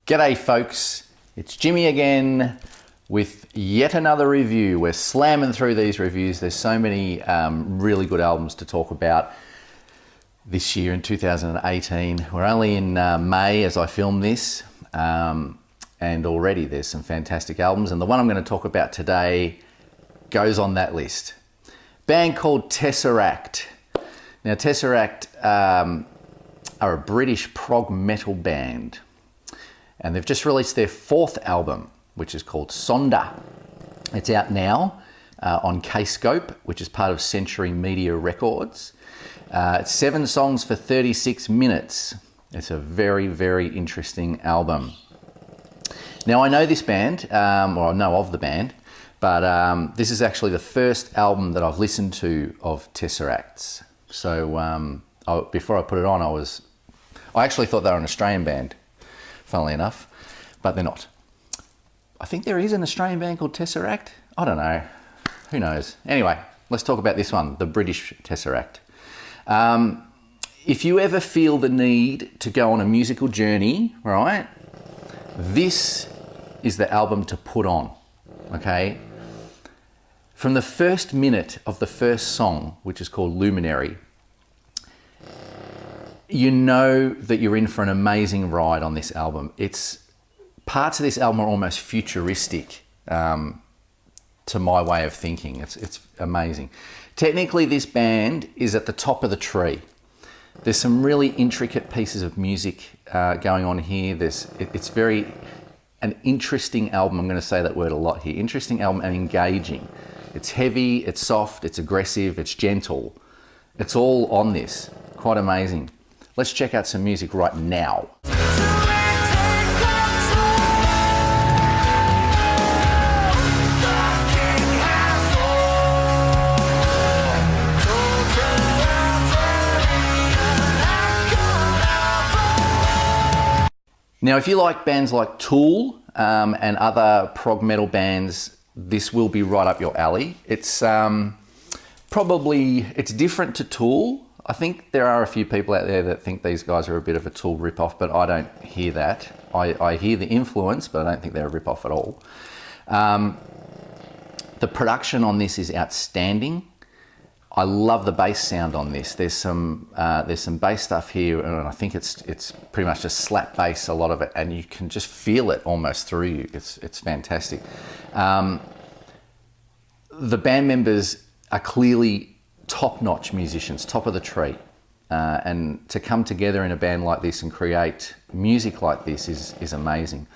G'day folks, it's Jimmy again with yet another review. We're slamming through these reviews. There's so many really good albums to talk about this year in 2018. We're only in May as I film this, and already there's some fantastic albums, and the one I'm going to talk about today goes on that list. Band called Tesseract. Now Tesseract are a British prog metal band, and they've just released their fourth album, which is called Sonder. It's out now on Kscope, which is part of Century Media Records. It's 7 songs for 36 minutes. It's a very, very interesting album. Now I know this band, or I know of the band, but this is actually the first album that I've listened to of Tesseract's. So before I put it on, I actually thought they were an Australian band, funnily enough, but they're not. I think there is an Australian band called Tesseract. I don't know. Who knows? Anyway, let's talk about this one, the British Tesseract. If you ever feel the need to go on a musical journey, right, this is the album to put on, okay? From the first minute of the first song, which is called Luminary, you know that you're in for an amazing ride on this album. Parts of this album are almost futuristic to my way of thinking. It's amazing. Technically, this band is at the top of the tree. There's some really intricate pieces of music going on here. It's very an interesting album. I'm going to say that word a lot here. Interesting album and engaging. It's heavy, it's soft, it's aggressive, it's gentle. It's all on this. Quite amazing. Let's check out some music right now. Now, if you like bands like Tool and other prog metal bands, this will be right up your alley. It's different to Tool. I think there are a few people out there that think these guys are a bit of a Tool ripoff, but I don't hear that. I hear the influence, but I don't think they're a ripoff at all. The production on this is outstanding. I love the bass sound on this. There's some bass stuff here, and I think it's pretty much just slap bass, a lot of it, and you can just feel it almost through you. It's fantastic. The band members are clearly top-notch musicians, top of the tree, and to come together in a band like this and create music like this is amazing.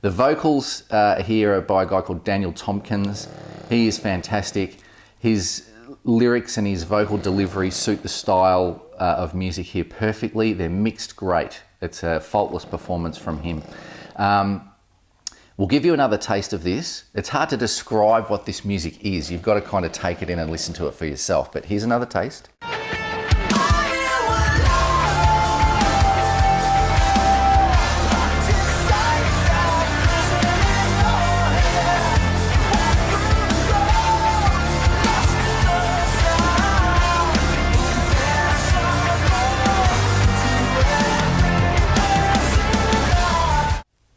The vocals here are by a guy called Daniel Tompkins. He is fantastic. His lyrics and his vocal delivery suit the style of music here perfectly. They're mixed great. It's a faultless performance from him. We'll give you another taste of this. It's hard to describe what this music is. You've got to kind of take it in and listen to it for yourself. But here's another taste.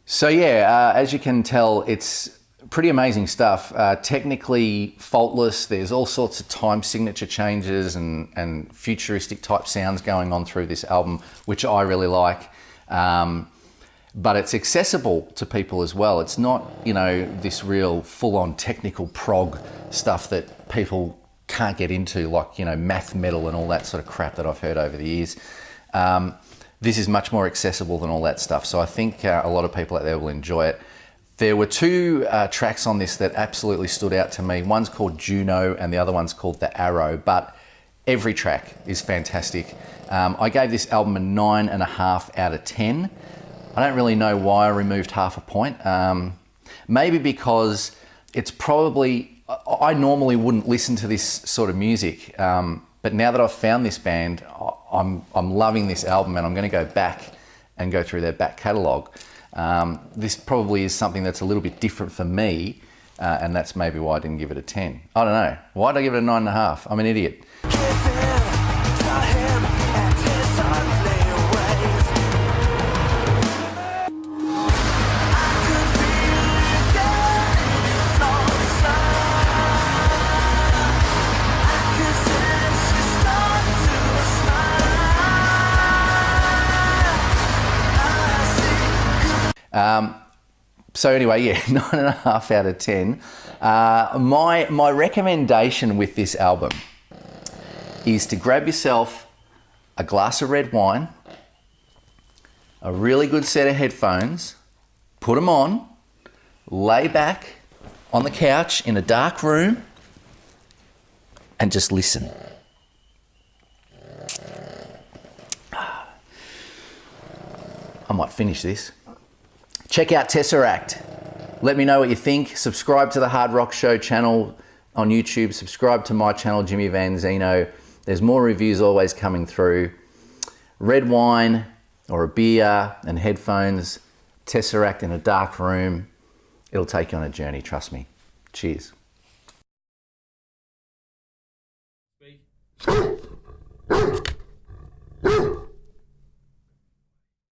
So yeah, as you can tell, it's pretty amazing stuff. Technically faultless. There's all sorts of time signature changes and futuristic type sounds going on through this album, which I really like. But it's accessible to people as well. It's not, this real full-on technical prog stuff that people can't get into, like, math metal and all that sort of crap that I've heard over the years. This is much more accessible than all that stuff. So I think a lot of people out there will enjoy it. There were 2 tracks on this that absolutely stood out to me. One's called Juno and the other one's called The Arrow, but every track is fantastic. I gave this album a 9.5 out of 10. I don't really know why I removed half a point. Maybe because it's probably, I normally wouldn't listen to this sort of music, but now that I've found this band, I'm loving this album, and I'm going to go back and go through their back catalogue. This probably is something that's a little bit different for me, and that's maybe why I didn't give it a 10. I don't know. Why did I give it a 9.5? I'm an idiot. So anyway, yeah, 9.5 out of 10. My recommendation with this album is to grab yourself a glass of red wine, a really good set of headphones, put them on, lay back on the couch in a dark room, and just listen. I might finish this. Check out Tesseract. Let me know what you think. Subscribe to the Hard Rock Show channel on YouTube. Subscribe to my channel, Jimmy Van Zeno. There's more reviews always coming through. Red wine or a beer and headphones, Tesseract in a dark room. It'll take you on a journey, trust me. Cheers.